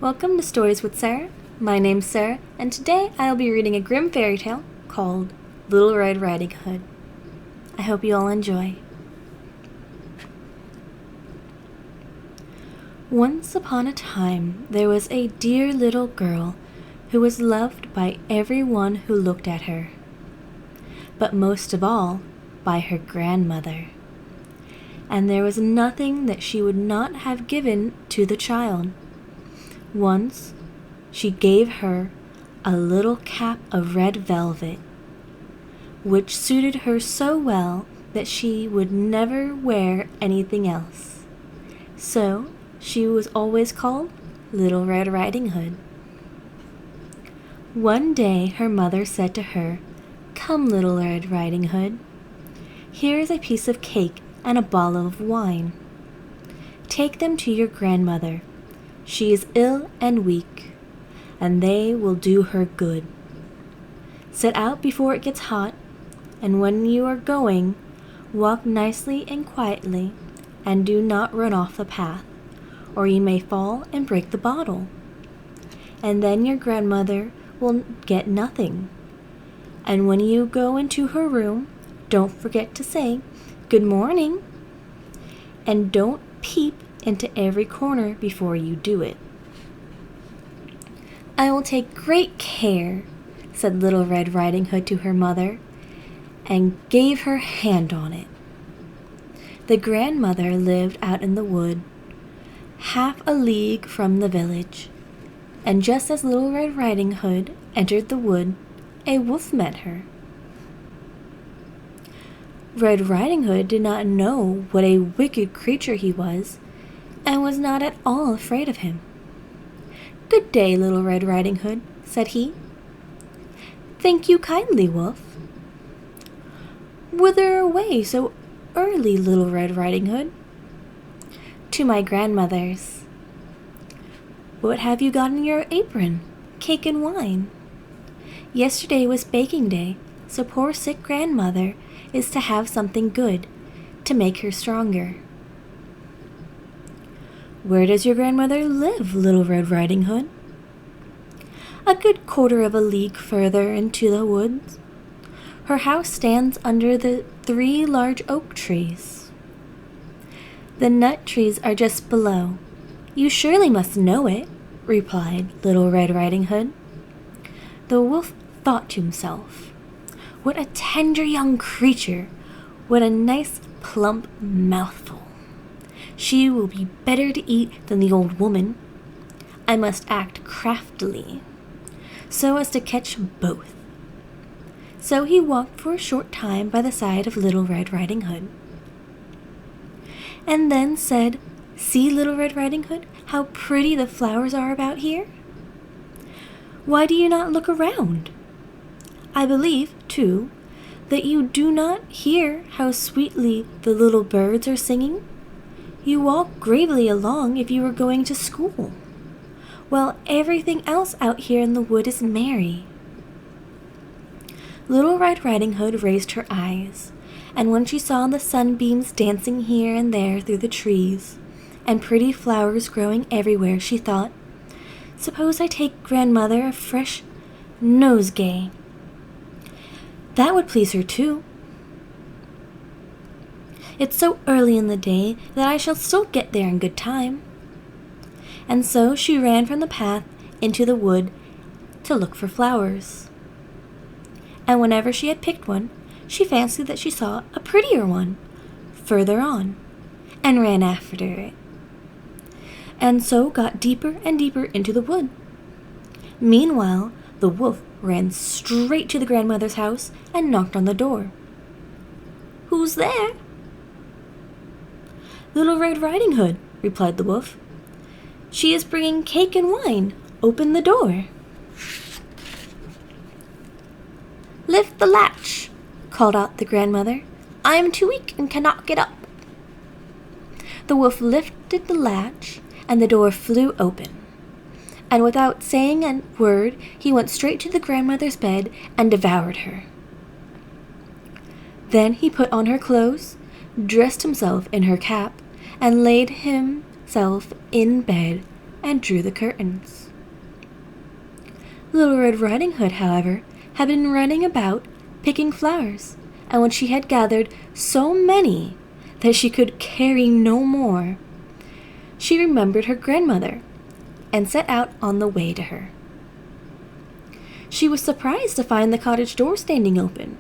Welcome to Stories with Sarah. My name's Sarah, and today I'll be reading a grim fairy tale called Little Red Riding Hood. I hope you all enjoy. Once upon a time, there was a dear little girl who was loved by everyone who looked at her, but most of all by her grandmother. And there was nothing that she would not have given to the child. Once, she gave her a little cap of red velvet, which suited her so well that she would never wear anything else. So, she was always called Little Red Riding Hood. One day, her mother said to her, "Come, Little Red Riding Hood. Here is a piece of cake and a bottle of wine. Take them to your grandmother. She is ill and weak, and they will do her good. Set out before it gets hot, and when you are going, walk nicely and quietly, and do not run off the path, or you may fall and break the bottle. And then your grandmother will get nothing. And when you go into her room, don't forget to say, 'Good morning,' and don't peep into every corner before you do it." "I will take great care," said Little Red Riding Hood to her mother, and gave her hand on it. The grandmother lived out in the wood, half a league from the village, and just as Little Red Riding Hood entered the wood, a wolf met her. Red Riding Hood did not know what a wicked creature he was, and was not at all afraid of him. "Good day, Little Red Riding Hood," said he. "Thank you kindly, Wolf." "Whither away so early, Little Red Riding Hood?" "To my grandmother's." "What have you got in your apron?" "Cake and wine." "Yesterday was baking day, so poor sick grandmother is to have something good, to make her stronger." "Where does your grandmother live, Little Red Riding Hood?" "A good quarter of a league further into the woods. Her house stands under the 3 large oak trees. The nut trees are just below. You surely must know it," replied Little Red Riding Hood. The wolf thought to himself, "What a tender young creature! What a nice plump mouthful! She will be better to eat than the old woman. I must act craftily, so as to catch both." So he walked for a short time by the side of Little Red Riding Hood, and then said, "See, Little Red Riding Hood, how pretty the flowers are about here. Why do you not look around? I believe, too, that you do not hear how sweetly the little birds are singing. You walk gravely along if you were going to school, while everything else out here in the wood is merry." Little Red Riding Hood raised her eyes, and when she saw the sunbeams dancing here and there through the trees, and pretty flowers growing everywhere, she thought, "Suppose I take grandmother a fresh nosegay. That would please her too. It's so early in the day that I shall still get there in good time." And so she ran from the path into the wood to look for flowers. And whenever she had picked one, she fancied that she saw a prettier one further on, and ran after it, and so got deeper and deeper into the wood. Meanwhile, the wolf ran straight to the grandmother's house and knocked on the door. "Who's there?" "Little Red Riding Hood," replied the wolf. "She is bringing cake and wine. Open the door." "Lift the latch," called out the grandmother. "I am too weak and cannot get up." The wolf lifted the latch, and the door flew open, and without saying a word, he went straight to the grandmother's bed and devoured her. Then he put on her clothes, dressed himself in her cap, and laid himself in bed and drew the curtains. Little Red Riding Hood, however, had been running about picking flowers, and when she had gathered so many that she could carry no more, she remembered her grandmother and set out on the way to her. She was surprised to find the cottage door standing open,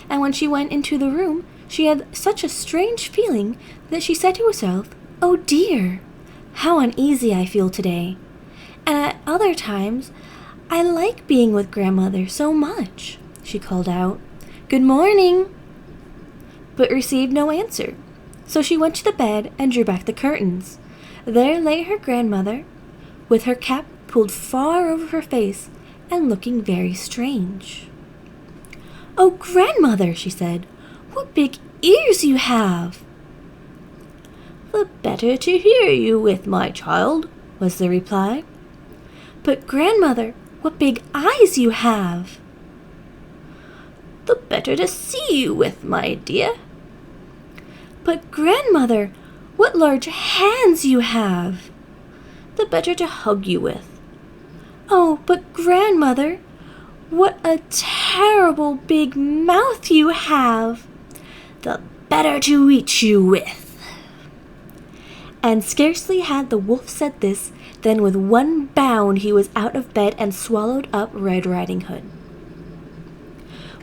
and when she went into the room, she had such a strange feeling that she said to herself, "Oh dear, how uneasy I feel today, and at other times I like being with grandmother so much." She called out, "Good morning," but received no answer, so she went to the bed and drew back the curtains. There lay her grandmother, with her cap pulled far over her face and looking very strange. "Oh, grandmother," she said, "what big ears you have!" "The better to hear you with, my child," was the reply. "But, grandmother, what big eyes you have!" "The better to see you with, my dear." "But, grandmother, what large hands you have!" "The better to hug you with." "Oh, but grandmother, what a terrible big mouth you have!" "The better to eat you with." And scarcely had the wolf said this than with one bound he was out of bed and swallowed up Red Riding Hood.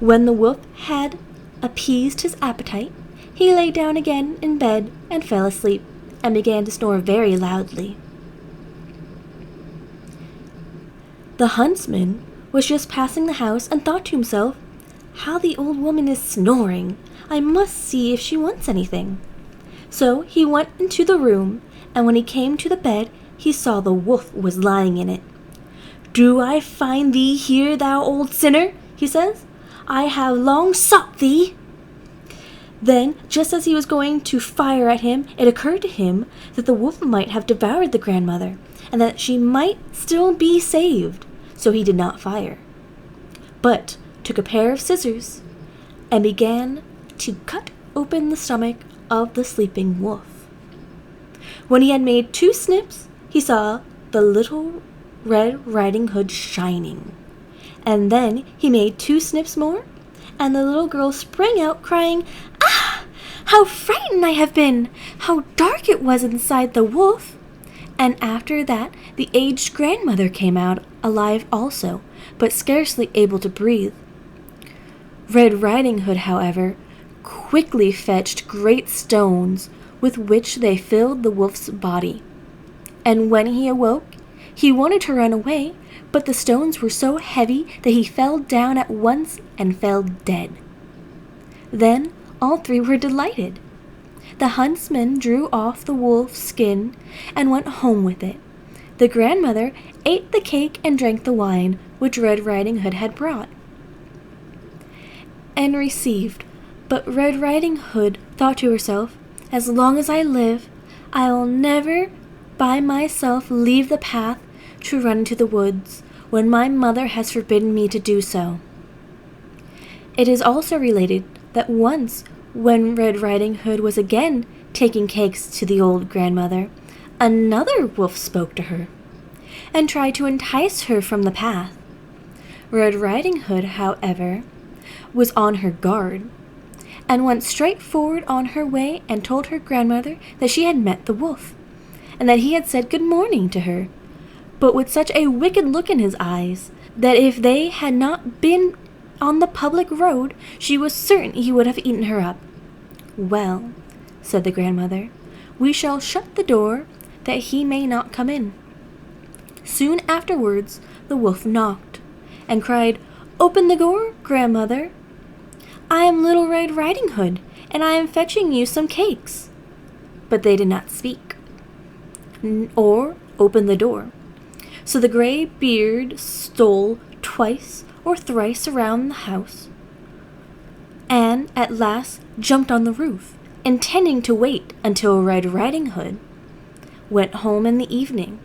When the wolf had appeased his appetite, he lay down again in bed and fell asleep, and began to snore very loudly. The huntsman was just passing the house and thought to himself, "How the old woman is snoring! I must see if she wants anything." So he went into the room, and when he came to the bed, he saw the wolf was lying in it. "Do I find thee here, thou old sinner?" he says. "I have long sought thee." Then, just as he was going to fire at him, it occurred to him that the wolf might have devoured the grandmother, and that she might still be saved, so he did not fire, but took a pair of scissors and began to cut open the stomach of the sleeping wolf. When he had made 2 snips, he saw the little Red Riding Hood shining, and then he made 2 snips more, and the little girl sprang out crying, "Ah! How frightened I have been! How dark it was inside the wolf!" And after that the aged grandmother came out alive also, but scarcely able to breathe. Red Riding Hood, however, quickly fetched great stones with which they filled the wolf's body, and when he awoke, he wanted to run away, but the stones were so heavy that he fell down at once and fell dead. Then all 3 were delighted. The huntsman drew off the wolf's skin and went home with it. The grandmother ate the cake and drank the wine which Red Riding Hood had brought and received. But Red Riding Hood thought to herself, "As long as I live, I will never by myself leave the path to run into the woods when my mother has forbidden me to do so." It is also related that once, when Red Riding Hood was again taking cakes to the old grandmother, another wolf spoke to her and tried to entice her from the path. Red Riding Hood, however, was on her guard, and went straight forward on her way and told her grandmother that she had met the wolf, and that he had said good morning to her, but with such a wicked look in his eyes that if they had not been on the public road, she was certain he would have eaten her up. "Well," said the grandmother, "we shall shut the door that he may not come in." Soon afterwards the wolf knocked and cried, "Open the door, grandmother. I am Little Red Riding Hood, and I am fetching you some cakes." But they did not speak or open the door. So the gray beard stole twice or thrice around the house, and at last jumped on the roof, intending to wait until Red Riding Hood went home in the evening,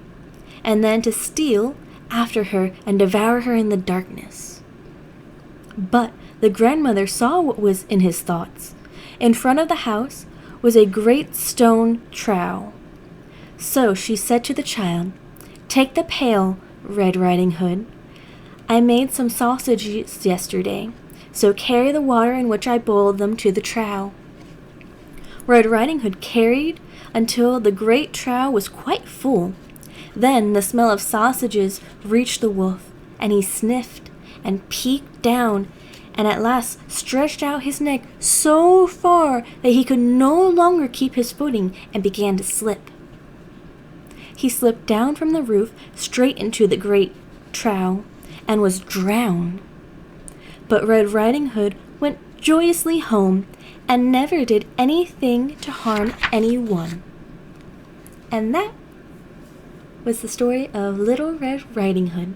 and then to steal after her and devour her in the darkness. But the grandmother saw what was in his thoughts. In front of the house was a great stone trowel. So she said to the child, Take the pail, Red Riding Hood. I made some sausages yesterday, so carry the water in which I boiled them to the trough. Red Riding Hood carried until the great trough was quite full. Then the smell of sausages reached the wolf, and he sniffed and peeked down, and at last stretched out his neck so far that he could no longer keep his footing and began to slip. He slipped down from the roof straight into the great trough and was drowned. But Red Riding Hood went joyously home and never did anything to harm anyone. And that was the story of Little Red Riding Hood.